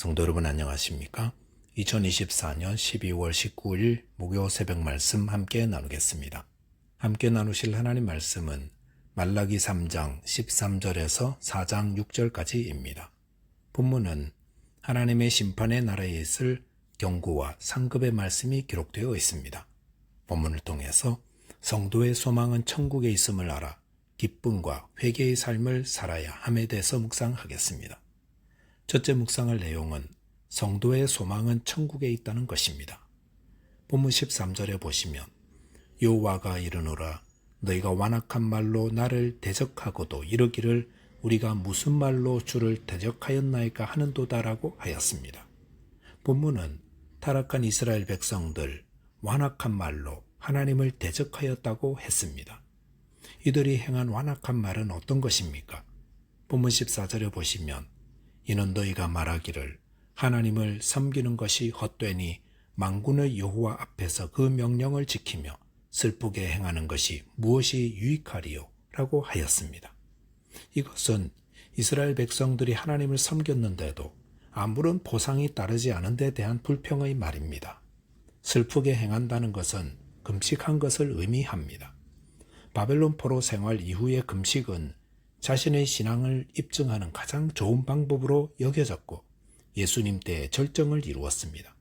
성도 여러분 안녕하십니까? 2024년 12월 19일 목요 새벽 말씀 함께 나누겠습니다. 함께 나누실 하나님 말씀은 말라기 3장 13절에서 4장 6절까지입니다. 본문은 하나님의 심판의 나라에 있을 경고와 상급의 말씀이 기록되어 있습니다. 본문을 통해서 성도의 소망은 천국에 있음을 알아 기쁨과 회개의 삶을 살아야 함에 대해서 묵상하겠습니다. 첫째 묵상할 내용은 성도의 소망은 천국에 있다는 것입니다. 본문 13절에 보시면 여호와가 이르노라 너희가 완악한 말로 나를 대적하고도 이르기를 우리가 무슨 말로 주를 대적하였나이까 하는도다라고 하였습니다. 본문은 타락한 이스라엘 백성들 완악한 말로 하나님을 대적하였다고 했습니다. 이들이 행한 완악한 말은 어떤 것입니까? 본문 14절에 보시면 이는 너희가 말하기를 하나님을 섬기는 것이 헛되니 만군의 여호와 앞에서 그 명령을 지키며 슬프게 행하는 것이 무엇이 유익하리요? 라고 하였습니다. 이것은 이스라엘 백성들이 하나님을 섬겼는데도 아무런 보상이 따르지 않은 데 대한 불평의 말입니다. 슬프게 행한다는 것은 금식한 것을 의미합니다. 바벨론 포로 생활 이후의 금식은 자신의 신앙을 입증하는 가장 좋은 방법으로 여겨졌고 예수님 때의 절정을 이루었습니다.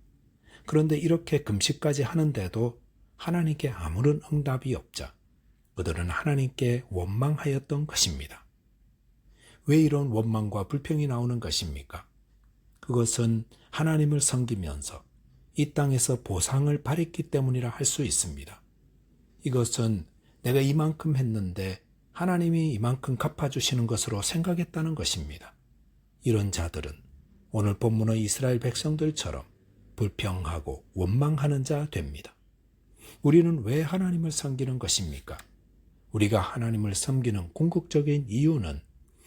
그런데 이렇게 금식까지 하는데도 하나님께 아무런 응답이 없자 그들은 하나님께 원망하였던 것입니다. 왜 이런 원망과 불평이 나오는 것입니까? 그것은 하나님을 섬기면서 이 땅에서 보상을 바랬기 때문이라 할 수 있습니다. 이것은 내가 이만큼 했는데 하나님이 이만큼 갚아주시는 것으로 생각했다는 것입니다. 이런 자들은 오늘 본문의 이스라엘 백성들처럼 불평하고 원망하는 자 됩니다. 우리는 왜 하나님을 섬기는 것입니까? 우리가 하나님을 섬기는 궁극적인 이유는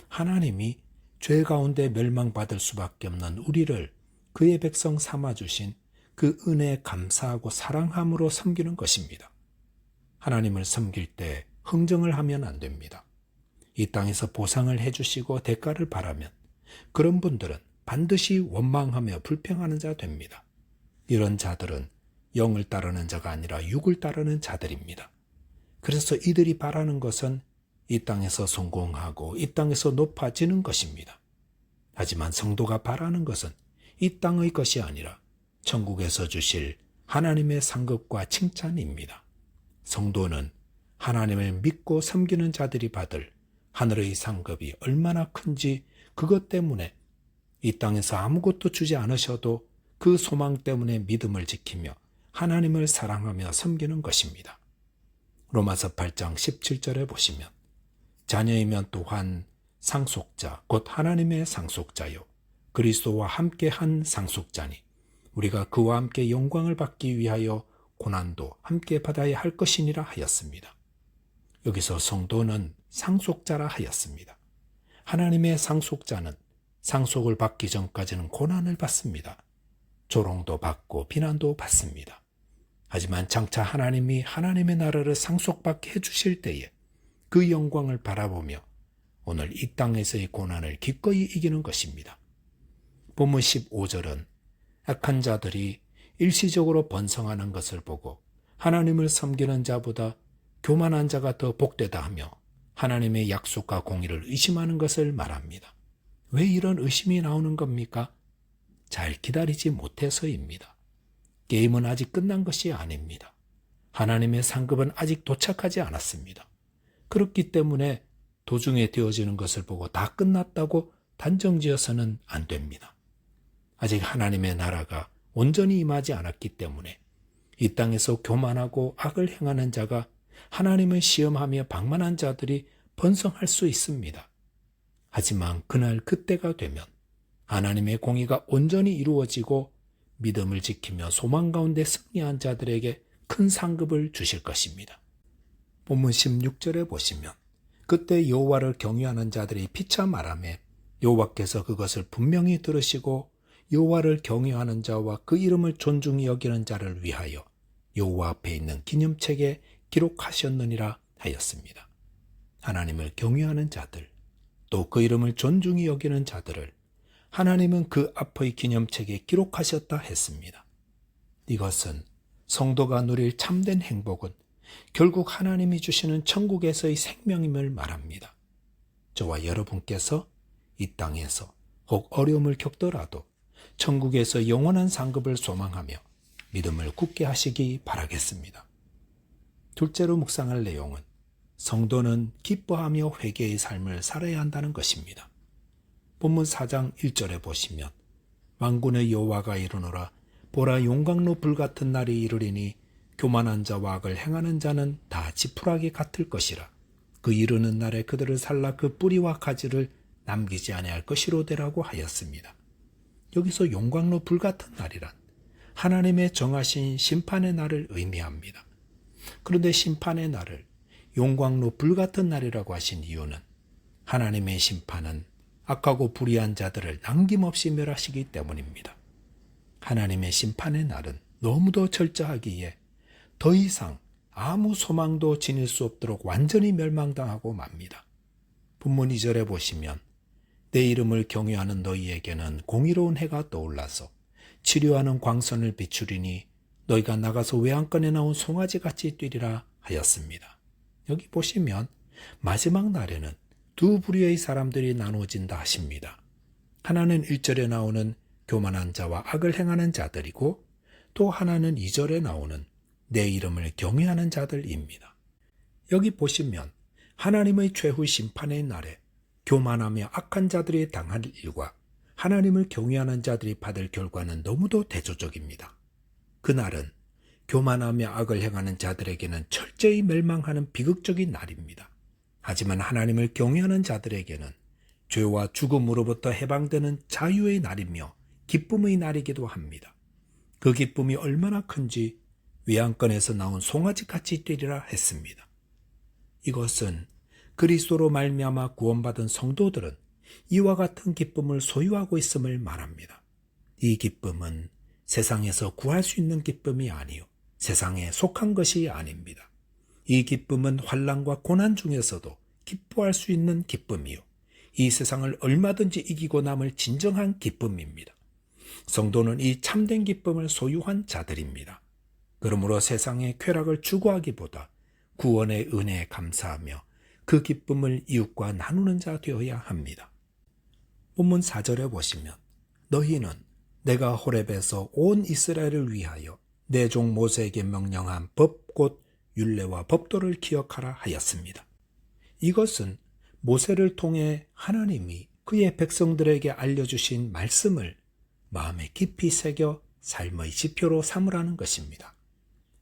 하나님이 죄 가운데 멸망받을 수밖에 없는 우리를 그의 백성 삼아주신 그 은혜에 감사하고 사랑함으로 섬기는 것입니다. 하나님을 섬길 때 흥정을 하면 안 됩니다. 이 땅에서 보상을 해주시고 대가를 바라면 그런 분들은 반드시 원망하며 불평하는 자 됩니다. 이런 자들은 영을 따르는 자가 아니라 육을 따르는 자들입니다. 그래서 이들이 바라는 것은 이 땅에서 성공하고 이 땅에서 높아지는 것입니다. 하지만 성도가 바라는 것은 이 땅의 것이 아니라 천국에서 주실 하나님의 상급과 칭찬입니다. 성도는 하나님을 믿고 섬기는 자들이 받을 하늘의 상급이 얼마나 큰지 그것 때문에 이 땅에서 아무것도 주지 않으셔도 그 소망 때문에 믿음을 지키며 하나님을 사랑하며 섬기는 것입니다. 로마서 8장 17절에 보시면 자녀이면 또한 상속자 곧 하나님의 상속자요 그리스도와 함께한 상속자니 우리가 그와 함께 영광을 받기 위하여 고난도 함께 받아야 할 것이니라 하였습니다. 여기서 성도는 상속자라 하였습니다. 하나님의 상속자는 상속을 받기 전까지는 고난을 받습니다. 조롱도 받고 비난도 받습니다. 하지만 장차 하나님이 하나님의 나라를 상속받게 해주실 때에 그 영광을 바라보며 오늘 이 땅에서의 고난을 기꺼이 이기는 것입니다. 본문 15절은 악한 자들이 일시적으로 번성하는 것을 보고 하나님을 섬기는 자보다 교만한 자가 더 복되다 하며 하나님의 약속과 공의를 의심하는 것을 말합니다. 왜 이런 의심이 나오는 겁니까? 잘 기다리지 못해서입니다. 게임은 아직 끝난 것이 아닙니다. 하나님의 상급은 아직 도착하지 않았습니다. 그렇기 때문에 도중에 되어지는 것을 보고 다 끝났다고 단정지어서는 안 됩니다. 아직 하나님의 나라가 온전히 임하지 않았기 때문에 이 땅에서 교만하고 악을 행하는 자가 하나님을 시험하며 방만한 자들이 번성할 수 있습니다. 하지만 그날 그때가 되면 하나님의 공의가 온전히 이루어지고 믿음을 지키며 소망 가운데 승리한 자들에게 큰 상급을 주실 것입니다. 본문 16절에 보시면 그때 여호와를 경외하는 자들이 피차 말하매 여호와께서 그것을 분명히 들으시고 여호와를 경외하는 자와 그 이름을 존중히 여기는 자를 위하여 여호와 앞에 있는 기념책에 기록하셨느니라 하였습니다. 하나님을 경외하는 자들, 또 그 이름을 존중히 여기는 자들을 하나님은 그 앞의 기념책에 기록하셨다 했습니다. 이것은 성도가 누릴 참된 행복은 결국 하나님이 주시는 천국에서의 생명임을 말합니다. 저와 여러분께서 이 땅에서 혹 어려움을 겪더라도 천국에서 영원한 상급을 소망하며 믿음을 굳게 하시기 바라겠습니다. 둘째로 묵상할 내용은 성도는 기뻐하며 회개의 삶을 살아야 한다는 것입니다. 본문 4장 1절에 보시면 만군의 여호와가 이르노라 보라 용광로 불같은 날이 이르리니 교만한 자와 악을 행하는 자는 다 지푸라기 같을 것이라. 그 이르는 날에 그들을 살라 그 뿌리와 가지를 남기지 아니할 것이로되라고 하였습니다. 여기서 용광로 불같은 날이란 하나님의 정하신 심판의 날을 의미합니다. 그런데 심판의 날을 용광로 불같은 날이라고 하신 이유는 하나님의 심판은 악하고 불의한 자들을 남김없이 멸하시기 때문입니다. 하나님의 심판의 날은 너무도 철저하기에 더 이상 아무 소망도 지닐 수 없도록 완전히 멸망당하고 맙니다. 본문 2절에 보시면 내 이름을 경외하는 너희에게는 공의로운 해가 떠올라서 치료하는 광선을 비추리니 너희가 나가서 외양간에 나온 송아지같이 뛰리라 하였습니다. 여기 보시면 마지막 날에는 두 부류의 사람들이 나누어진다 하십니다. 하나는 1절에 나오는 교만한 자와 악을 행하는 자들이고 또 하나는 2절에 나오는 내 이름을 경외하는 자들입니다. 여기 보시면 하나님의 최후 심판의 날에 교만하며 악한 자들이 당할 일과 하나님을 경외하는 자들이 받을 결과는 너무도 대조적입니다. 그날은 교만하며 악을 행하는 자들에게는 철저히 멸망하는 비극적인 날입니다. 하지만 하나님을 경외하는 자들에게는 죄와 죽음으로부터 해방되는 자유의 날이며 기쁨의 날이기도 합니다. 그 기쁨이 얼마나 큰지 외양간에서 나온 송아지같이 뛰리라 했습니다. 이것은 그리스도로 말미암아 구원받은 성도들은 이와 같은 기쁨을 소유하고 있음을 말합니다. 이 기쁨은 세상에서 구할 수 있는 기쁨이 아니요 세상에 속한 것이 아닙니다. 이 기쁨은 환난과 고난 중에서도 기뻐할 수 있는 기쁨이요 이 세상을 얼마든지 이기고 남을 진정한 기쁨입니다. 성도는 이 참된 기쁨을 소유한 자들입니다. 그러므로 세상의 쾌락을 추구하기보다 구원의 은혜에 감사하며 그 기쁨을 이웃과 나누는 자 되어야 합니다. 본문 4절에 보시면 너희는 내가 호렙에서 온 이스라엘을 위하여 내 종 모세에게 명령한 법 곧 율례와 법도를 기억하라 하였습니다. 이것은 모세를 통해 하나님이 그의 백성들에게 알려주신 말씀을 마음에 깊이 새겨 삶의 지표로 삼으라는 것입니다.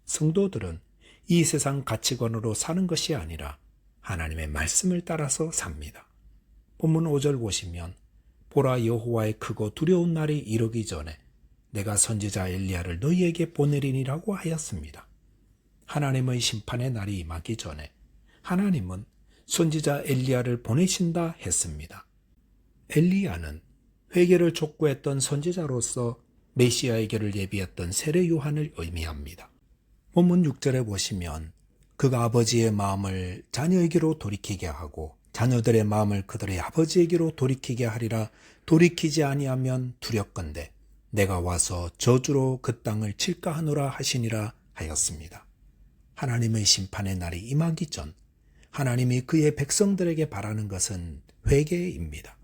성도들은 이 세상 가치관으로 사는 것이 아니라 하나님의 말씀을 따라서 삽니다. 본문 5절 보시면 보라 여호와의 크고 두려운 날이 이르기 전에 내가 선지자 엘리야를 너희에게 보내리니라고 하였습니다. 하나님의 심판의 날이 임하기 전에 하나님은 선지자 엘리야를 보내신다 했습니다. 엘리야는 회개를 촉구했던 선지자로서 메시아에게를 예비했던 세례 요한을 의미합니다. 본문 6절에 보시면 그가 아버지의 마음을 자녀에게로 돌이키게 하고 자녀들의 마음을 그들의 아버지에게로 돌이키게 하리라. 돌이키지 아니하면 두렵건대 내가 와서 저주로 그 땅을 칠까 하노라 하시니라 하였습니다. 하나님의 심판의 날이 임하기 전 하나님이 그의 백성들에게 바라는 것은 회개입니다.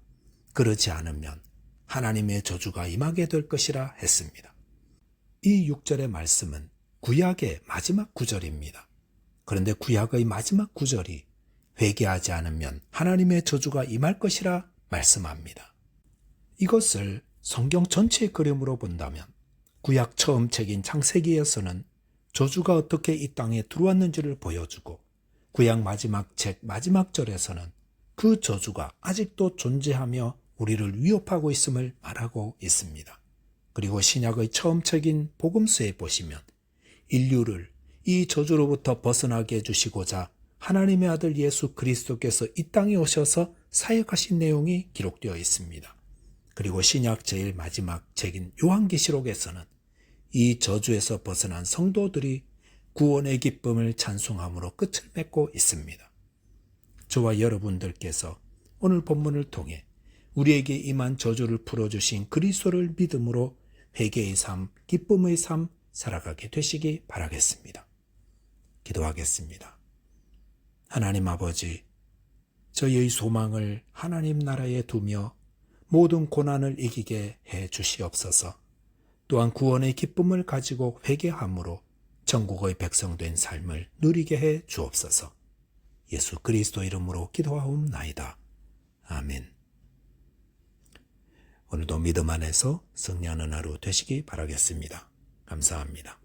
그렇지 않으면 하나님의 저주가 임하게 될 것이라 했습니다. 이 6절의 말씀은 구약의 마지막 구절입니다. 그런데 구약의 마지막 구절이 회개하지 않으면 하나님의 저주가 임할 것이라 말씀합니다. 이것을 성경 전체의 그림으로 본다면 구약 처음 책인 창세기에서는 저주가 어떻게 이 땅에 들어왔는지를 보여주고 구약 마지막 책 마지막 절에서는 그 저주가 아직도 존재하며 우리를 위협하고 있음을 말하고 있습니다. 그리고 신약의 처음 책인 복음서에 보시면 인류를 이 저주로부터 벗어나게 해주시고자 하나님의 아들 예수 그리스도께서 이 땅에 오셔서 사역하신 내용이 기록되어 있습니다. 그리고 신약 제일 마지막 책인 요한계시록에서는 이 저주에서 벗어난 성도들이 구원의 기쁨을 찬송함으로 끝을 맺고 있습니다. 저와 여러분들께서 오늘 본문을 통해 우리에게 임한 저주를 풀어주신 그리스도를 믿음으로 회개의 삶, 기쁨의 삶 살아가게 되시기 바라겠습니다. 기도하겠습니다. 하나님 아버지, 저희의 소망을 하나님 나라에 두며 모든 고난을 이기게 해 주시옵소서. 또한 구원의 기쁨을 가지고 회개함으로 천국의 백성된 삶을 누리게 해 주옵소서. 예수 그리스도 이름으로 기도하옵나이다. 아멘. 오늘도 믿음 안에서 승리하는 하루 되시기 바라겠습니다. 감사합니다.